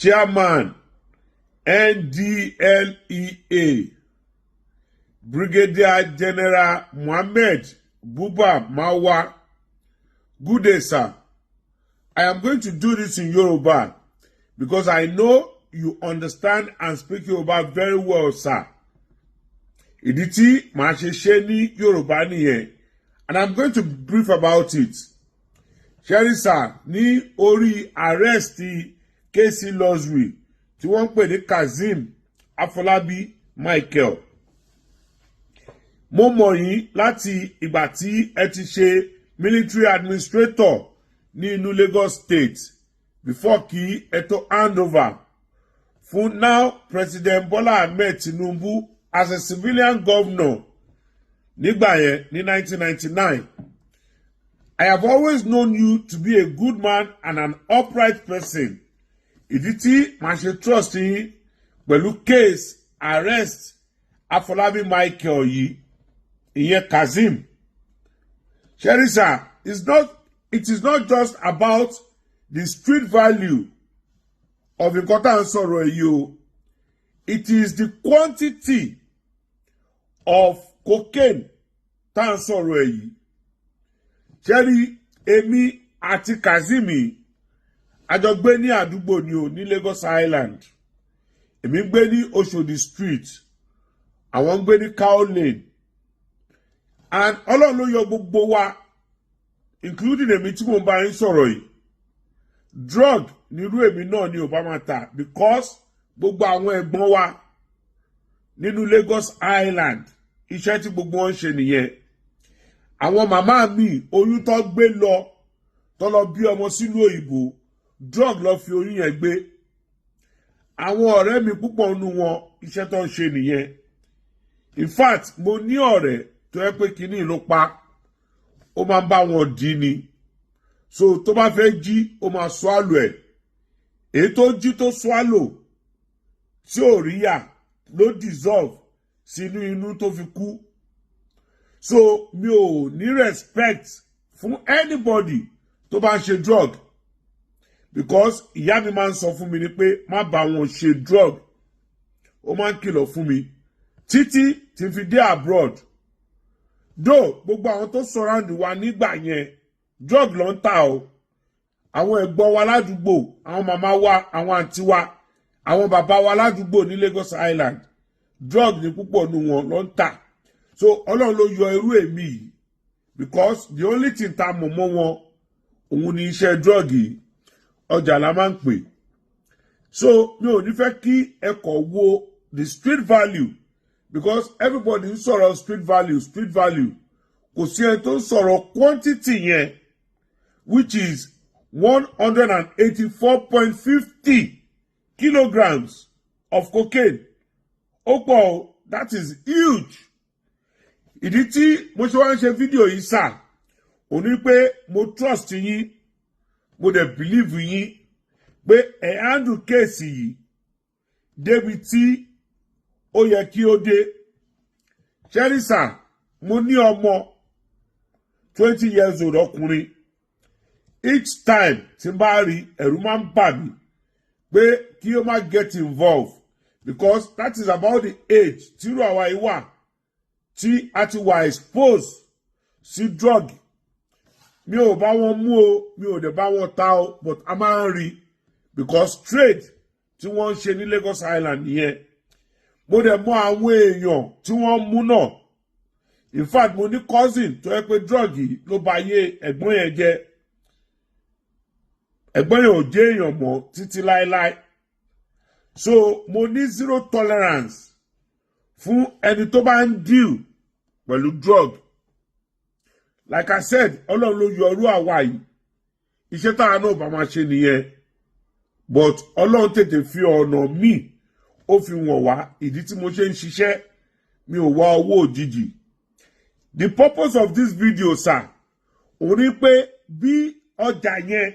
Chairman NDLEA Brigadier General Mohammed Buba Marwa. Good day, sir. I am going to do this in Yoruba because I know you understand and speak Yoruba very well, sir. Ìdí tí màá ṣe ṣe ní Yoruba nìyẹn, and I'm going to brief about it. Ṣẹ́rí sir, ní orí arrest Casey Losry tí wọ́n ń pè ní Kazeem Afolabi Michael. Mo mọ̀ yín láti ìgbà tí ẹ ti ṣe military administrator ní inú Lagos State before kí ẹ tó hand over fún now President Bola Ahmed Tinubu as a civilian governor nígbà yẹn ní 1999. I have always known you to be a good man and an upright person. Ìdí tí màá ṣe trust yín pẹ̀lú case arrest Afolabi Michael yìí, ìyẹn Kazeem. Sherisa, it is not just about the street value of nǹkan tá à ń sọ̀rọ̀ yìí o. It is the quantity of cocaine tá à ń sọ̀rọ̀ yìí. Ṣẹ́rí, èmi àti Kazeem a jọ gbé ní àdúgbò ni o ní Lagos Island. Èmi gbé ní Oshodi Street, àwọn gbé ní Cow Lane. And Ọlọ́run ló yọ gbogbo wa, including èmi tí mo bá yín sọ̀rọ̀ yìí. Drug nírú èmi náà ni ò bá máa tà because gbogbo àwọn ẹ̀gbọ́n wa nínú Lagos Island iṣẹ́ tí gbogbo wọn ṣe nìyẹn. Àwọn màmá mi oyún tó gbé lọ tó lọ bí ọmọ sínú òyìnbó, drug lọ fi oyún yẹn gbé. Àwọn ọ̀rẹ́ mi púpọ̀ nínú wọn iṣẹ́ tó ń ṣe nìyẹn. In fact, mo ní ọ̀rẹ́ tó yẹ pé kíní ló pa, ó máa ń bá wọn dì ní. So tó bá fẹ́ jí, ó máa swallow ẹ̀. Èyí tó jí tó swallow tí ò rí yà ló dissolve sínú inú tó fi kú. So mi ò ní respect fún anybody tó bá ń ṣe drug because ìyá mi máa ń sọ fún mi ni pé má bá wọn ṣe drug. Ó máa ń kìlọ̀ fún mi títí tí fi dé abroad. Though gbogbo àwọn tó surround wa nígbà yẹn drug ló ń tà o. Àwọn ẹ̀gbọ́n wa ládùúgbò, àwọn màmá wa, àwọn àǹtí wa, àwọn bàbá wa ládùúgbò ní Lagos Island, drug ní púpọ̀ nù wọn ló ń tà. So Ọlọ́run ló yọ irú èmi yìí because the only thing tá mọ̀ mọ́ wọn òun ni iṣẹ́ drug yìí, ọjà la máa ń pè. So mi ò ní fẹ́ kí ẹ kọ̀ wo the street value because everybody ń sọ̀rọ̀ street value. Kò sí ẹni tó ń sọ̀rọ̀ quantity yẹn which is 184.50 kilograms of cocaine. Ó pọ̀ o, that is huge. Ìdí tí mo ṣe wá ń ṣe fídíò yìí sà, ó ní pé mo trust yín, mo dẹ̀ believe yín pé ẹ handle case yìí débi tí ó yẹ kí ó dé. Ṣẹ́rí sà, mo ní ọmọ 20 years old ọkùnrin. Each time tí n bá rí ẹ̀rù máa ń bà mí pé kí ó má get involved because that is about the age tírú àwa yìí wà tí a ti wà exposed sí drug. Mi ò bá wọn mú o, mi ò dẹ̀ bá wọn ta o, but a máa ń rí because trade tí wọ́n ń ṣe ní Lagos Island nìyẹn. Mo dẹ̀ mọ àwọn èèyàn tí wọ́n mú náà. In fact, mo ní cousin tó yẹ pé drug yìí ló bà ayé ẹ̀gbọ́n yẹn jẹ́. Ẹ̀gbọ́n yẹn ò jẹ́ èèyàn mọ́ títí láéláé. So mo ní zero tolerance fún ẹni tó bá ń deal pẹ̀lú drug. Like I said, Ọlọ́run ló yọ irú àwa yìí. Iṣẹ́ táwa náà bá máa ṣe nìyẹn. But Ọlọ́run tètè fi ọ̀nà míì ó fi wọ̀n wá. Ìdí tí mo ṣe ń ṣiṣẹ́ mi ò wá owó òjijì. The purpose of this video, sir, òun ni pé bí ọjà yẹn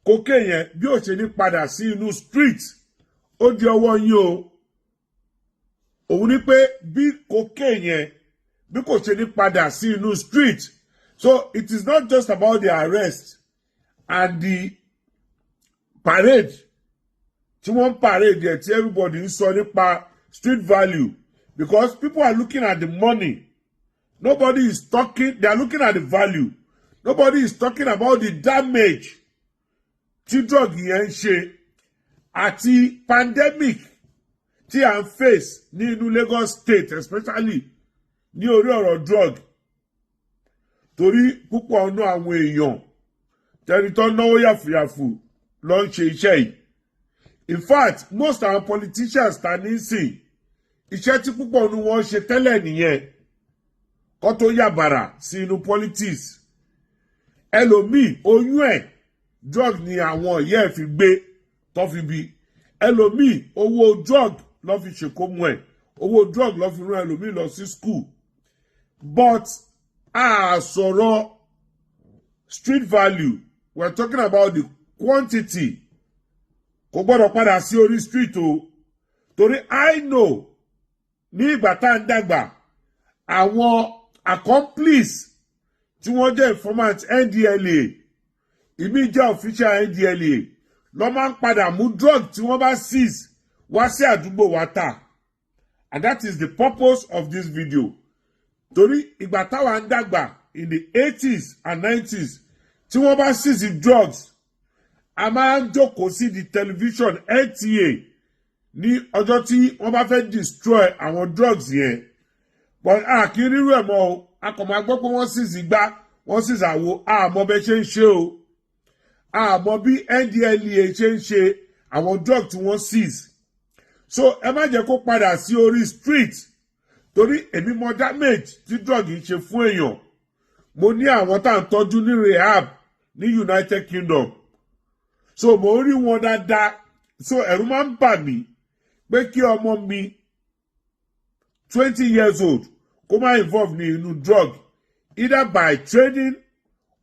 cocaine yẹn bí ó ṣe ní padà sí inú street ó di ọwọ́ yín o. Òun ni pé bí cocaine yẹn bí kò ṣe ní padà sí inú street. So it is not just about the arrest and the parade tí wọ́n parade ẹ̀ tí everybody ń sọ nípa street value because people are looking at the money. Nobody is talking, they are looking at the value. Nobody is talking about the damage tí drug yẹn ń ṣe àti pandemic tí à ń face ní inú Lagos State especially ní orí ọ̀rọ̀ drug. Torí púpọ̀ ọ̀nà àwọn èèyàn tẹ́ni tó náwó yàfùyàfù ló ń ṣe iṣẹ́ yìí. In fact, most our politicians ta ní sìn iṣẹ́ tí púpọ̀ ọ̀nà wọn ṣe tẹ́lẹ̀ nìyẹn kó tó yàbàrà sí inú politics. Ẹlòmíì oyún ẹ̀ drug ni àwọn ìyá ẹ̀ fi gbé tó fi bí. Ẹlòmíì owó drug ló fi ṣèkómú ẹ̀, owó drug ló fi rán ẹlòmíì lọ sí school. But sọ̀rọ̀ street value, we're talking about the quantity. Kò gbọ́dọ̀ padà sí orí street o. Torí I know ní ìgbà tá ń dàgbà àwọn accomplice tí wọ́n jẹ́ informant NDLA, ìmí jẹ́ official NDLA, ló máa ń padà mú drug tí wọ́n bá seize wá sí àdúgbò wa tà. And that is the purpose of this video. Torí ìgbà táwa ń dàgbà in the 80s and 90s tí wọ́n bá seize drugs, a máa ń jókòó sí the television NTA ní ọjọ́ tí wọ́n bá fẹ́ destroy àwọn drugs yẹn. But a kì í rírú ẹ̀ mọ́ o, a kàn máa gbọ́ pé wọ́n seize igbá, wọ́n seize àwo, a mọ̀ bẹ́ẹ̀ ṣe ń ṣe o. A mọ̀ bí NDLEA ṣe ń ṣe àwọn drugs tí wọ́n seize. So ẹ má jẹ́ kó padà sí orí street torí èmi mọ damage tí drug ń ṣe fún èèyàn. Mo ní àwọn tá à ń tọ́jú ní rehab ní United Kingdom. So mo rí wọn dáadáa. So ẹ̀rù máa ń bà mí pé kí ọmọ mi 20 years old kó má involve ní inú drug either by trading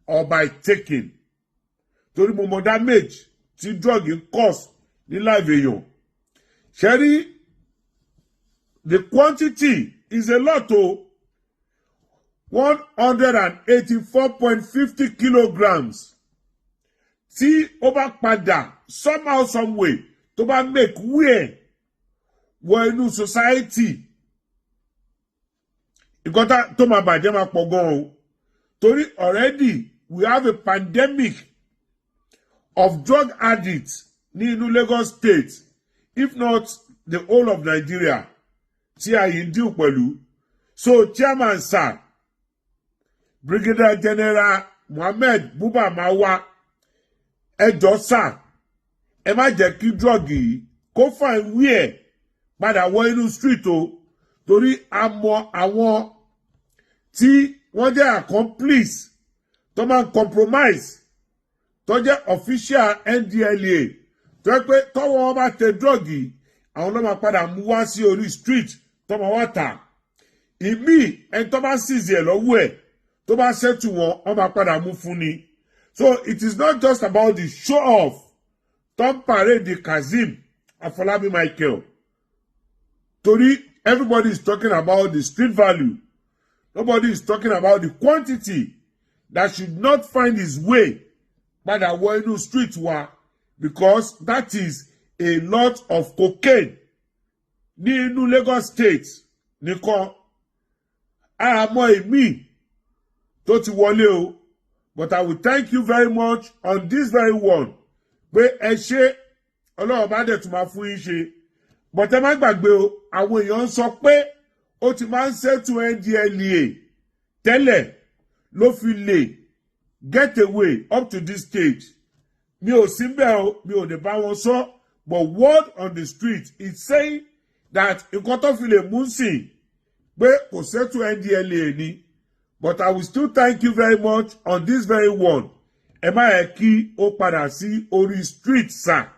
or by taking. Torí mo mọ damage tí drug ń cause ní life èèyàn. Ṣẹ́rí, the quantity is a lot o. 184.50 kilograms. Tí ó bá padà somehow some way tó bá make way wọ inú society, ìkọ́tà tó máa bàjẹ́ máa pọ̀ gan o. Torí already we have a pandemic of drug addicts ní inú Lagos State, if not the whole of Nigeria, tí a yìí deal pẹ̀lú. So chairman sir, Brigadier General Mohammed Buba Mawa, ẹ jọ̀ọ́ sir, ẹ má jẹ́ kí drug yìí kó find where padà wọ inú street o. Torí a mọ àwọn tí wọ́n jẹ́ accomplice tó máa ń compromise tó jẹ́ official NDLEA tó yẹ pé tọ́wọ́ wọn bá tẹ drug yìí àwọn ló máa padà mú wá sí orí street tó máa wá tà. Ìmí ẹni tó bá seize ẹ̀ lọ́wọ́ ẹ̀ tó bá settle wọn wọ́n máa padà mú fún ni. So it is not just about the show off. Tom parade the Kazeem Afolabi Michael. Torí everybody is talking about the street value. Nobody is talking about the quantity that should not find its way padà wọ inú street wa, because that is a lot of cocaine ní inú Lagos State nìkan. Àmọ́ èmi tó ti wọlé o, but I will thank you very much on this very one pé ẹ ṣe Ọlọ́run bá dẹ̀ tún máa fún yín ṣe. But ẹ má gbàgbé o, àwọn èèyàn ń sọ pé ó ti máa ń settle NDLEA tẹ́lẹ̀ ló fi lè get away up to this stage. Mi ò sí bẹ́ẹ̀ o, mi ò lè bá wọn sọ, but word on the street is saying that nǹkan tó fi lè mú sí pé kò settle NDLEA ni. But I will still thank you very much on this very one. Ẹ má yẹ kí ó padà sí orí street sir.